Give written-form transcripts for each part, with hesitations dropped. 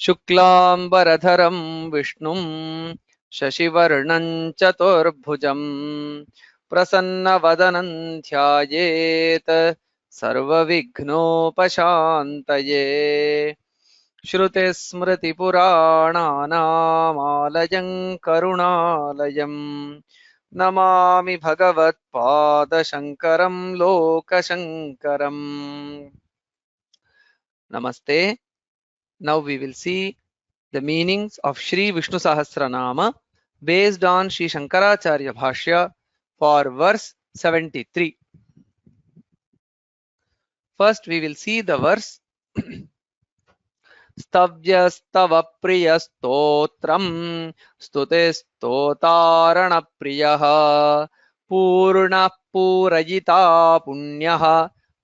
शुक्लांबरधरं विष्णुं शशिवर्णं चतुर्भुजं प्रसन्नवदनं ध्यायेत् सर्वविघ्नोपशान्तये। श्रुतिस्मृतिपुराणानामालयं करुणालयं Namami भगवत्पादशङ्करं लोकशङ्करम्। Namaste. Now we will see the meanings of Shri Vishnu Sahasranama based on Shri Shaankara Bhaashya for verse 73. First we will see the verse stavyaḥ stotram stutiḥ raṇapriyaḥ pūrṇaḥ pūrayitā puṇyaḥ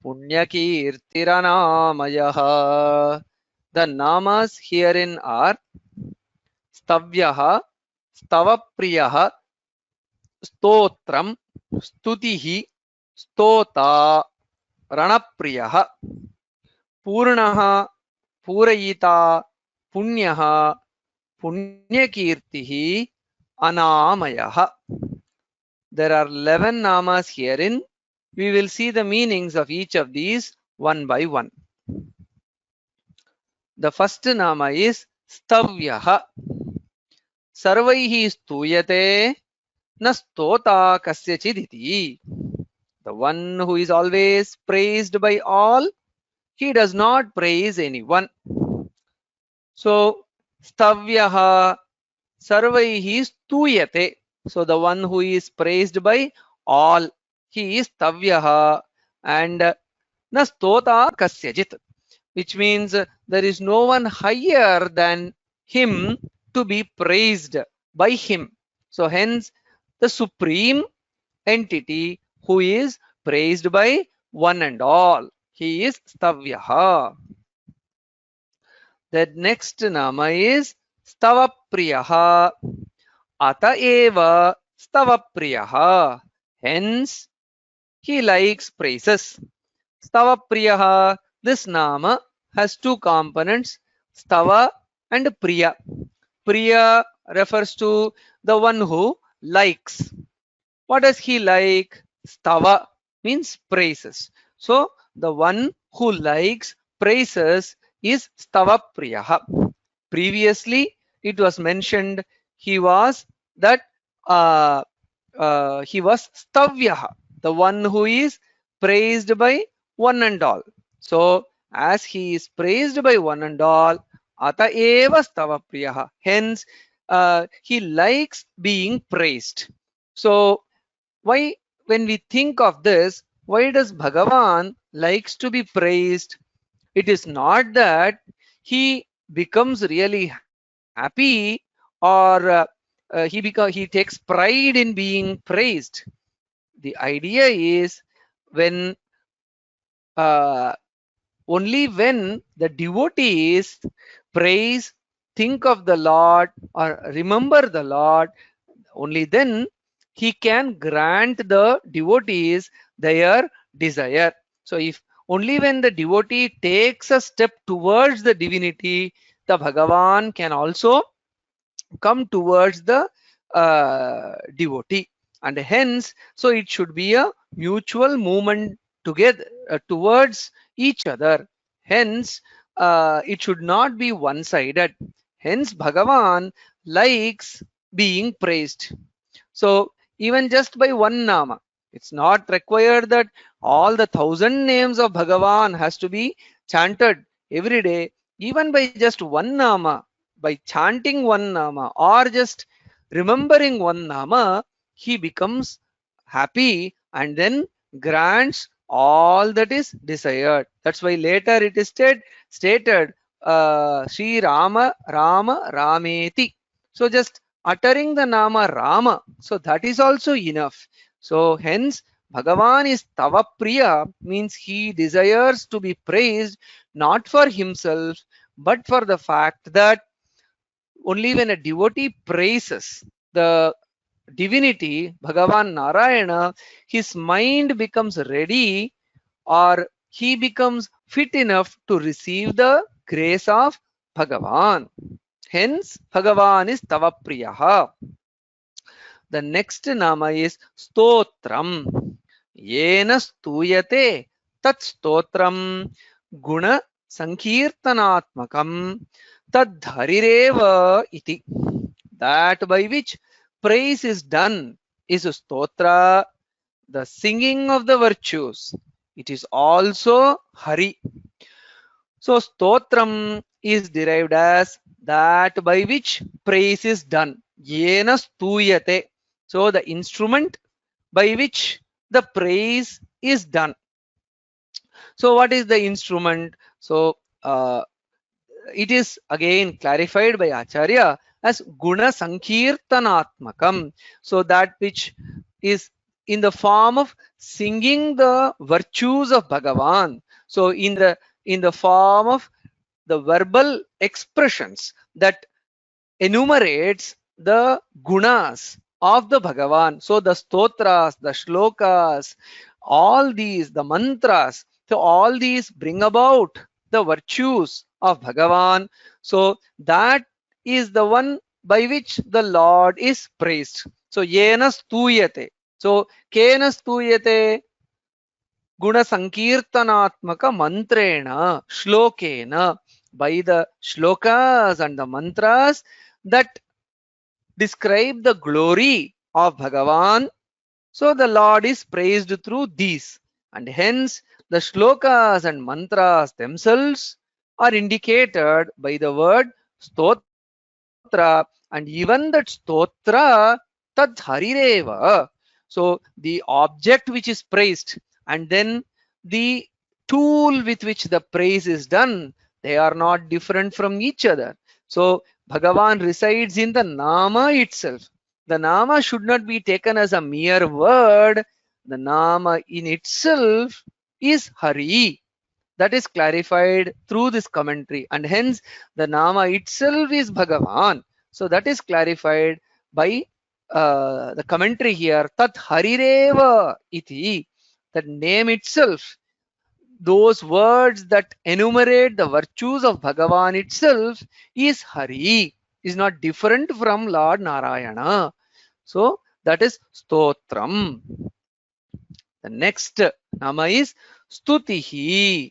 puṇyakīrtiḥ anāmayaḥ. The namas herein are stavyaḥ, stavapriyaḥ, stotram, stutiḥ, stotā, raṇapriyaḥ, pūrṇaḥ, pūrayitā, puṇyaḥ, puṇyakīrtiḥ, anāmayaḥ. There are 11 namas herein. We will see the meanings of each of these one by one. The first nama is stavyaḥ. Sarvaihi stūyate na stotā kasyachiditi. The one who is always praised by all, he does not praise anyone. So stavyaḥ sarvaihi stūyate. So the one who is praised by all, he is stavyaḥ, and na stotā kasyachit, which means there is no one higher than him to be praised by him. So hence the supreme entity who is praised by one and all, he is stavyaḥ. The next nama is stavapriyaḥ. Ata eva stavapriyaḥ. Hence he likes praises. Stavapriyaḥ, this nama has two components, stava and priya. Priya refers to the one who likes. What does he like? Stava means praises. So the one who likes praises is stavapriyaḥ. Previously it was mentioned he was stavyaḥ, the one who is praised by one and all. So as he is praised by one and all, ata eva stavapriyaḥ. Hence he likes being praised. So why, when we think of this, why does Bhagavan likes to be praised? It is not that he becomes really happy or he takes pride in being praised. The idea is when only when the devotees praise, think of the Lord or remember the Lord, only then he can grant the devotees their desire. So if only when the devotee takes a step towards the divinity, the Bhagavan can also come towards the devotee, and hence so it should be a mutual movement together towards each other. Hence it should not be one-sided. Hence Bhagavan likes being praised. So even just by one nama, it's not required that all the 1,000 names of Bhagavan has to be chanted every day. Even by just one nama, by chanting one nama or just remembering one nama, he becomes happy and then grants all that is desired. That's why later it is stated Sri Rama Rama Rameti. So just uttering the nama Rama, so that is also enough. So hence Bhagavan is stavapriyaḥ, means he desires to be praised not for himself but for the fact that only when a devotee praises the divinity, Bhagavan Narayana, his mind becomes ready or he becomes fit enough to receive the grace of Bhagavan. Hence, Bhagavan is stavapriyaḥ. The next nama is stotram. Yena stūyate tat stotram guna sankirtanatmakam tad dharireva iti. That by which praise is done is stotra, the singing of the virtues. It is also Hari. So stotram is derived as that by which praise is done. Yena stūyate. So the instrument by which the praise is done. So what is the instrument? So it is again clarified by Acharya as guna sankirtanatmakam. So that which is in the form of singing the virtues of Bhagavan. So in the form of the verbal expressions that enumerates the gunas of the Bhagavan. So the stotras, the shlokas, all these, the mantras, so all these bring about the virtues of Bhagavan. So that is the one by which the Lord is praised. So yena stūyate. So kena stūyate? Guna sankirtanatmaka mantrena shlokena, by the shlokas and the mantras that describe the glory of Bhagavan. So the Lord is praised through these, and hence the shlokas and mantras themselves are indicated by the word stotra, and even that stotra tad harireva. So the object which is praised and then the tool with which the praise is done, they are not different from each other. So Bhagavan resides in the naama itself. The naama should not be taken as a mere word. The naama in itself is Hari. That is clarified through this commentary, and hence the nama itself is Bhagavan. So that is clarified by the commentary here. Tat harireva iti. That name itself, those words that enumerate the virtues of Bhagavan itself is Hari, is not different from Lord Narayana. So that is stotram. The next nama is stutiḥ.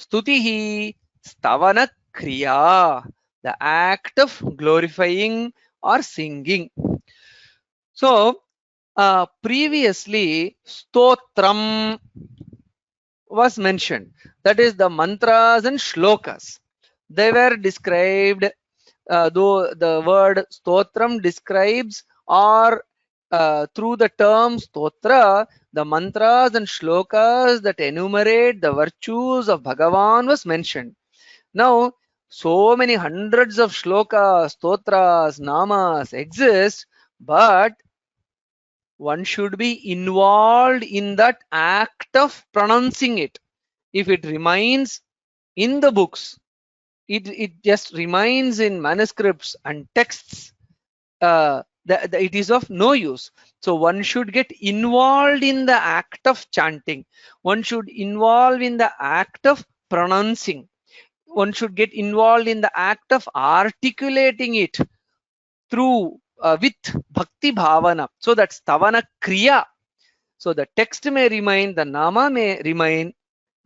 Stutiḥ, stavana kriya, the act of glorifying or singing. So previously stotram was mentioned. That is the mantras and shlokas. They were described, though the word stotram describes or through the term stotra, the mantras and shlokas that enumerate the virtues of Bhagavan was mentioned. Now, so many hundreds of shlokas, stotras, namas exist, but one should be involved in that act of pronouncing it. If it remains in the books, it just remains in manuscripts and texts, it is of no use. So one should get involved in the act of chanting. One should involve in the act of pronouncing. One should get involved in the act of articulating it through with bhakti bhavana. So that's stavana kriya. So the text may remain, the nama may remain,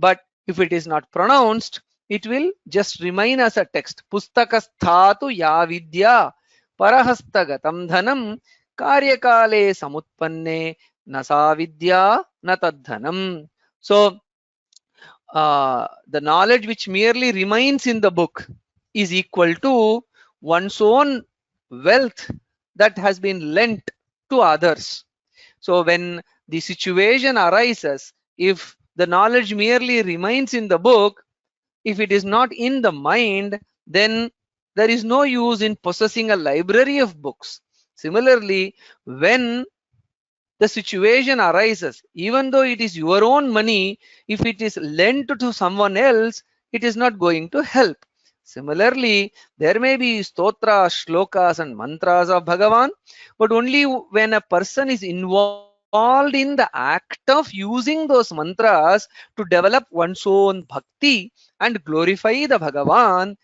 but if it is not pronounced, it will just remain as a text. Pustakasthatu ya vidya parahastagatam dhanam karyakale samutpanne nasa vidya natadhanam. So the knowledge which merely remains in the book is equal to one's own wealth that has been lent to others. So when the situation arises, if the knowledge merely remains in the book, if it is not in the mind, then there is no use in possessing a library of books. Similarly, when the situation arises, even though it is your own money, if it is lent to someone else, it is not going to help. Similarly, there may be stotras, shlokas and mantras of Bhagavan, but only when a person is involved in the act of using those mantras to develop one's own bhakti and glorify the Bhagavan,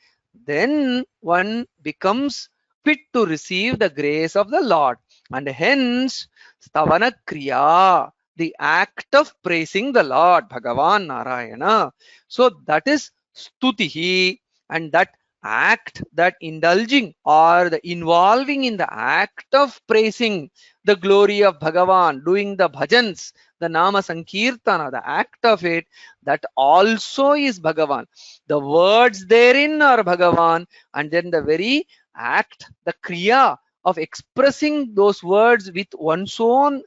then one becomes fit to receive the grace of the Lord. And hence, stavana kriya, the act of praising the Lord, Bhagavan Narayana. So that is stutiḥ, and that act, that indulging or the involving in the act of praising the glory of Bhagavan, doing the bhajans, the naama sankirtana, the act of it, that also is Bhagavan. The words therein are Bhagavan, and then the very act, the kriya of expressing those words with one's own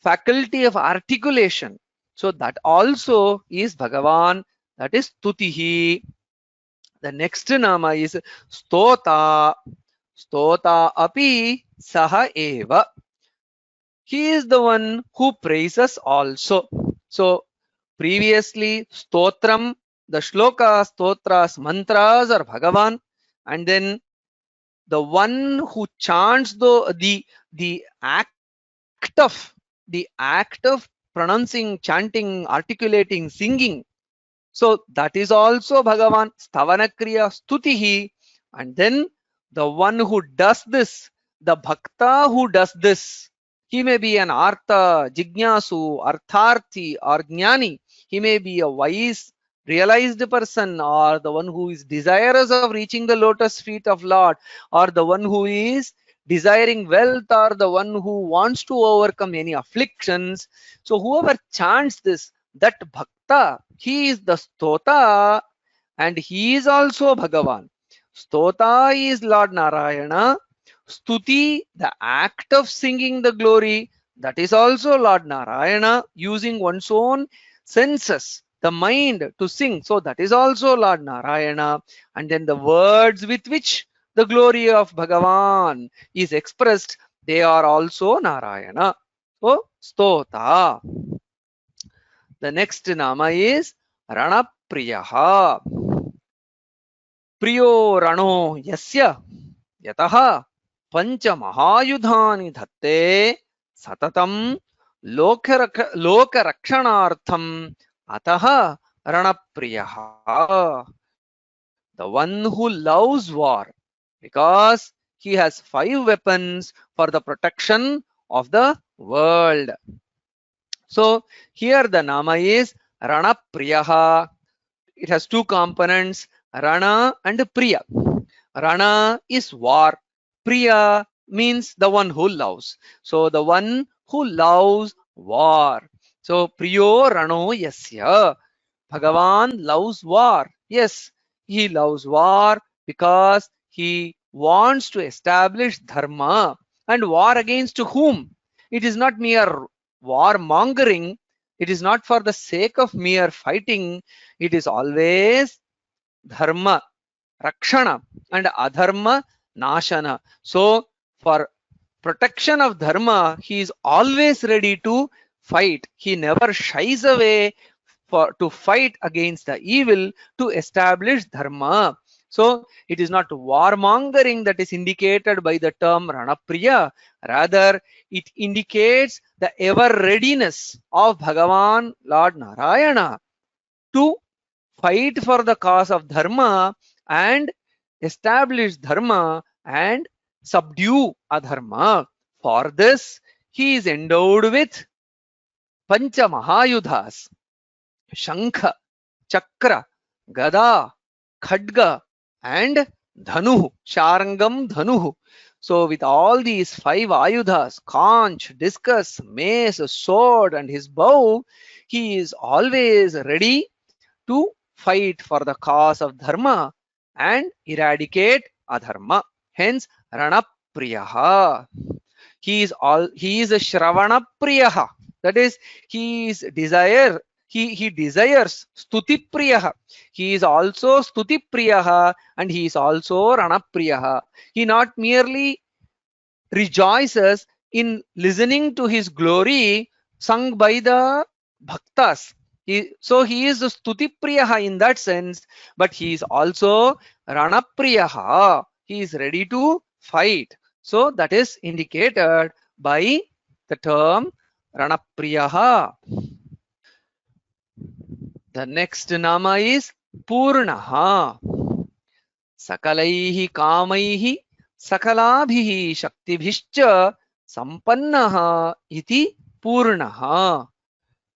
faculty of articulation. So that also is Bhagavan, that is stutiḥ. The next nama is stotā. Stotā api saha eva. He is the one who praises also. So previously stotram, the shloka, stotras, mantras are Bhagavan, and then the one who chants the act of pronouncing, chanting, articulating, singing. So that is also Bhagavan, stavanakriya stutiḥ. And then the one who does this, the bhakta who does this, he may be an artha, jignasu, artharthi, or jnani. He may be a wise, realized person, or the one who is desirous of reaching the lotus feet of Lord, or the one who is desiring wealth, or the one who wants to overcome any afflictions. So whoever chants this, that bhakta, he is the stotā, and he is also Bhagavan. Stotā is Lord Narayana. Stuti, the act of singing the glory, that is also Lord Narayana, using one's own senses, the mind to sing. So that is also Lord Narayana. And then the words with which the glory of Bhagavan is expressed, they are also Narayana. So stotā. The next nama is raṇapriyaḥ. Priyo rano yasya yataha pancha mahayudhani dhatte satatam lokarakshanartham ataha raṇapriyaḥ. The one who loves war, because he has 5 weapons for the protection of the world. So here the nama is raṇapriyaḥ. It has 2 components, rana and priya. Rana is war. Priya means the one who loves. So the one who loves war. So priyo rano yasya. Bhagavan loves war. Yes, he loves war because he wants to establish dharma. And war against whom? It is not mere war mongering. It is not for the sake of mere fighting. It is always dharma, rakshana, and adharma, nashana. So for protection of dharma, he is always ready to fight. He never shies away to fight against the evil to establish dharma. So it is not warmongering that is indicated by the term raṇapriya. Rather, it indicates the ever readiness of Bhagavan, Lord Narayana, to fight for the cause of dharma and establish dharma and subdue adharma. For this, he is endowed with pancha mahayudhas: shankha, chakra, gada, khadga, and dhanuh, sharangam dhanuh. So with all these 5 ayudhas, conch, discus, mace, sword, and his bow, he is always ready to fight for the cause of dharma and eradicate adharma. Hence raṇapriyaḥ. He is a shravanapriyaḥ. That is, he desires stutipriyaḥ. He is also stutipriyaḥ, and he is also raṇapriyaḥ. He not merely rejoices in listening to his glory sung by the bhaktas. So he is stutipriyaḥ in that sense, but he is also raṇapriyaḥ. He is ready to fight. So that is indicated by the term raṇapriyaḥ. The next nama is pūrṇaḥ. sakalaihi kamaihi sakalabhihi shaktibhischa sampannaha iti pūrṇaḥ.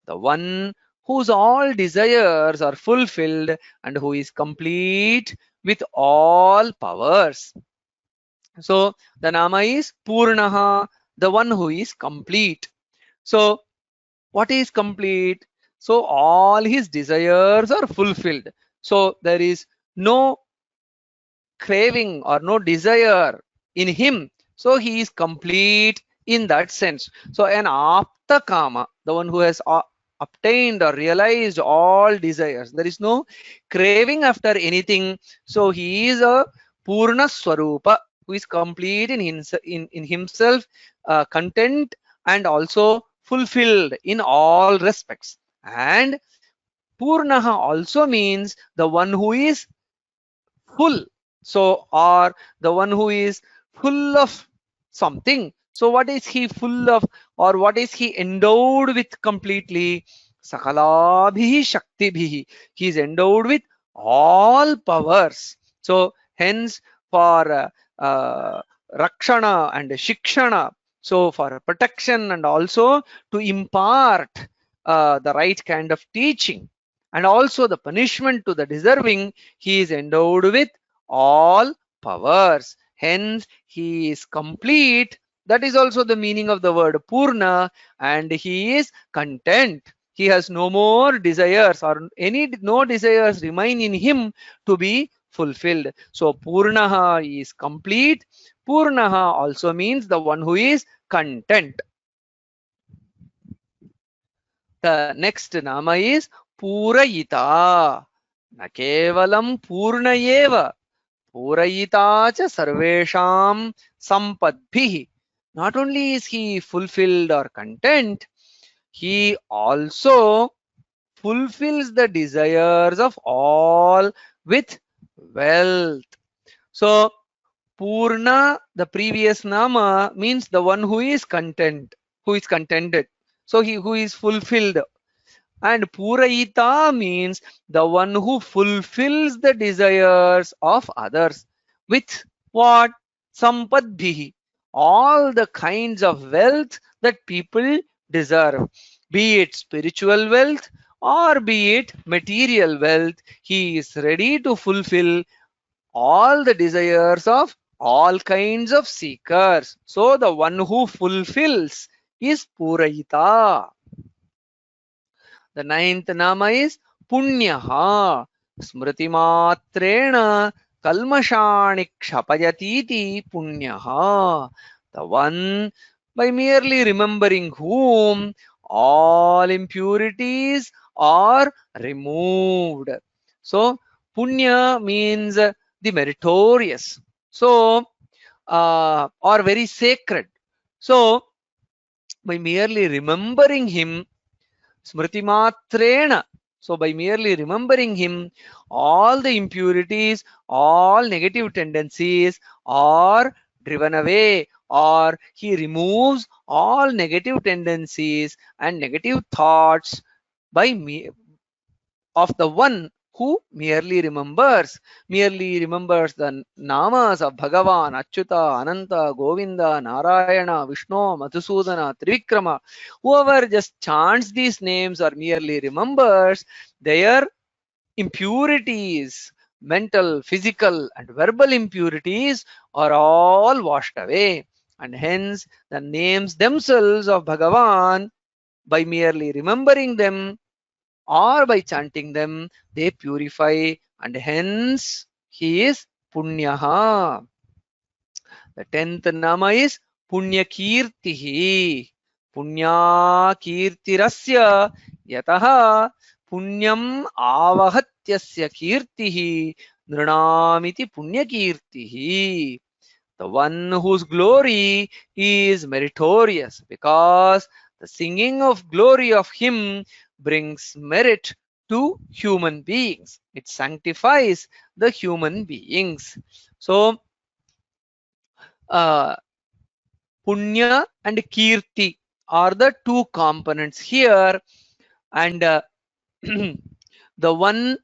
The one whose all desires are fulfilled and who is complete with all powers. So the nama is pūrṇaḥ, the one who is complete. So what is complete? So all his desires are fulfilled. So there is no craving or no desire in him. So he is complete in that sense. So an apta kama, the one who has obtained or realized all desires, there is no craving after anything. So he is a purna swarupa, who is complete in himself, content and also fulfilled in all respects. And purnaha also means the one who is full. So, or the one who is full of something. So what is he full of, or what is he endowed with completely? Sakalabhihi shaktibhihi. He is endowed with all powers. So hence for rakshana and shikshana, so for protection and also to impart the right kind of teaching, and also the punishment to the deserving, he is endowed with all powers. Hence he is complete. That is also the meaning of the word purna. And he is content. He has no more desires, or no desires remain in him to be fulfilled. So purnaha is complete. Purnaha also means the one who is content. The next nama is pūrayitā. Na kevalam purna eva, pūrayitā cha sarvesham sampadbhihi. Not only is he fulfilled or content, he also fulfills the desires of all with wealth. So purna, the previous nama, means the one who is content, who is contented. So he who is fulfilled. And pūrayitā means the one who fulfills the desires of others with what? Sampadbhihi. All the kinds of wealth that people deserve, be it spiritual wealth or be it material wealth. He is ready to fulfill all the desires of all kinds of seekers. So the one who fulfills is pūrayitā. The ninth nama is puṇyaḥ. Smritimatrena kalmashani kshapayatiti puṇyaḥ. The one by merely remembering whom all impurities are removed. So punya means the meritorious. So or very sacred. So by merely remembering him, smritimatrena, so by merely remembering him, all the impurities, all negative tendencies are driven away, or he removes all negative tendencies and negative thoughts by me of the one who merely remembers the namas of Bhagavan, Achyuta, Ananta, Govinda, Narayana, Vishnu, Madhusudana, Trivikrama. Whoever just chants these names or merely remembers, their impurities, mental, physical, and verbal impurities are all washed away. And hence, the names themselves of Bhagavan, by merely remembering them or by chanting them, they purify, and hence he is puṇyaḥ. The 10th nama is puṇyakīrtiḥ. puṇyakīrtirasya yataha puṇyam avahatyasya kirtihi nrṇāmiti puṇyakīrtiḥ. The one whose glory is meritorious, because the singing of glory of him brings merit to human beings. It sanctifies the human beings. So punya and kirti are the two components here. And the one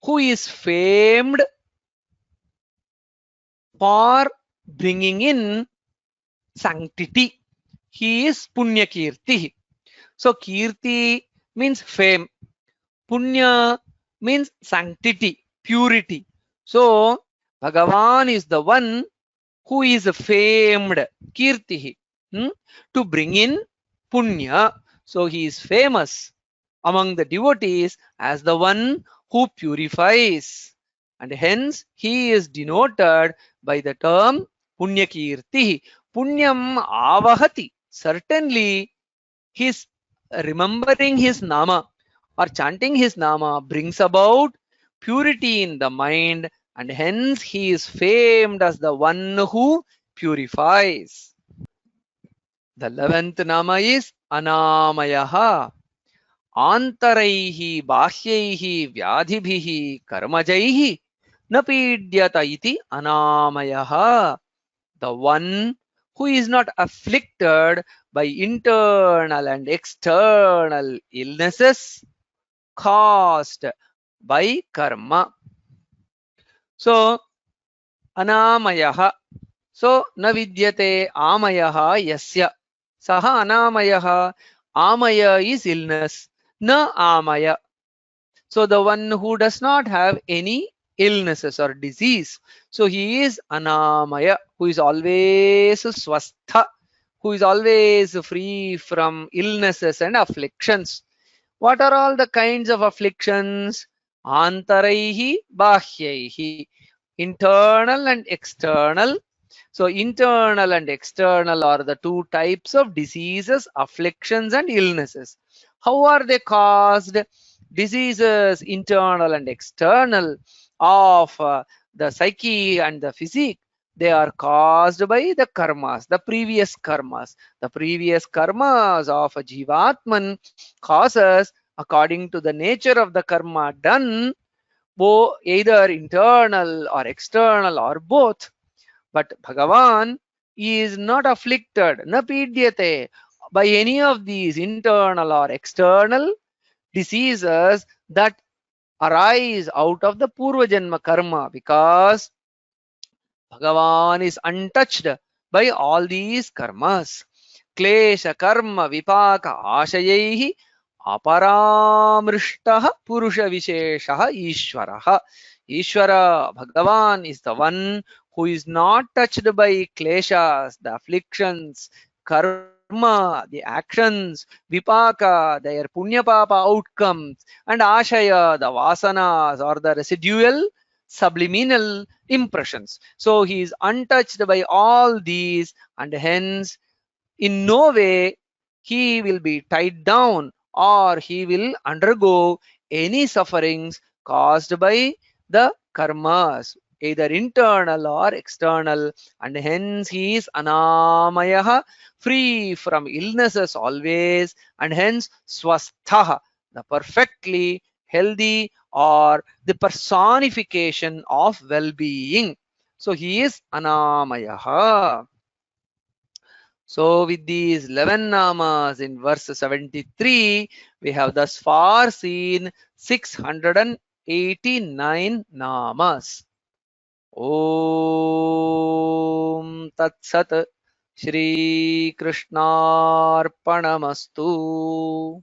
who is famed for bringing in sanctity. He is puṇyakīrtiḥ. So kirti means fame. Punya means sanctity, purity. So Bhagavan is the one who is famed, kirtihi, to bring in punya. So he is famous among the devotees as the one who purifies, and hence he is denoted by the term puṇyakīrtiḥ. Punyam avahati. Certainly his remembering his nama or chanting his nama brings about purity in the mind, and hence he is famed as the one who purifies. The 11th nama is anāmayaḥ. Antaraihi bāhyaihi vyādhibhihi karmajaihi na pīdyata iti anāmayaḥ. The one who is not afflicted by internal and external illnesses caused by karma. So anāmayaḥ. So na vidyate āmayaḥ yasya. Saha anāmayaḥ. Amaya is illness. Na amaya. So the one who does not have any illnesses or disease. So he is anāmaya, who is always swastha, who is always free from illnesses and afflictions. What are all the kinds of afflictions? Antaraihi bāhyaihi. Internal and external. So internal and external are the two types of diseases, afflictions and illnesses. How are they caused? Diseases, internal and external, of the psyche and the physique, they are caused by the karmas, the previous karmas. The previous karmas of a jivatman causes according to the nature of the karma done, either internal or external or both. But Bhagavan is not afflicted, na pīdyate, by any of these internal or external diseases that arise out of the Purva Janma karma, because Bhagavan is untouched by all these karmas. Klesha karma vipaka ashayaihi aparamrishtaha purusha visheshaha ishvaraha. Ishvara, Bhagavan, is the one who is not touched by kleshas, the afflictions, karma, the actions, vipaka, their punya papa outcomes, and ashaya, the vasanas or the residual subliminal impressions. So he is untouched by all these, and hence in no way he will be tied down or he will undergo any sufferings caused by the karmas, either internal or external, and hence he is anāmayaḥ, free from illnesses always, and hence swastha, the perfectly healthy or the personification of well-being. So he is anāmayaḥ. So with these 11 namas in verse 73, we have thus far seen 689 namas. Om Tat Sat. Shri Krishnarpanamastu.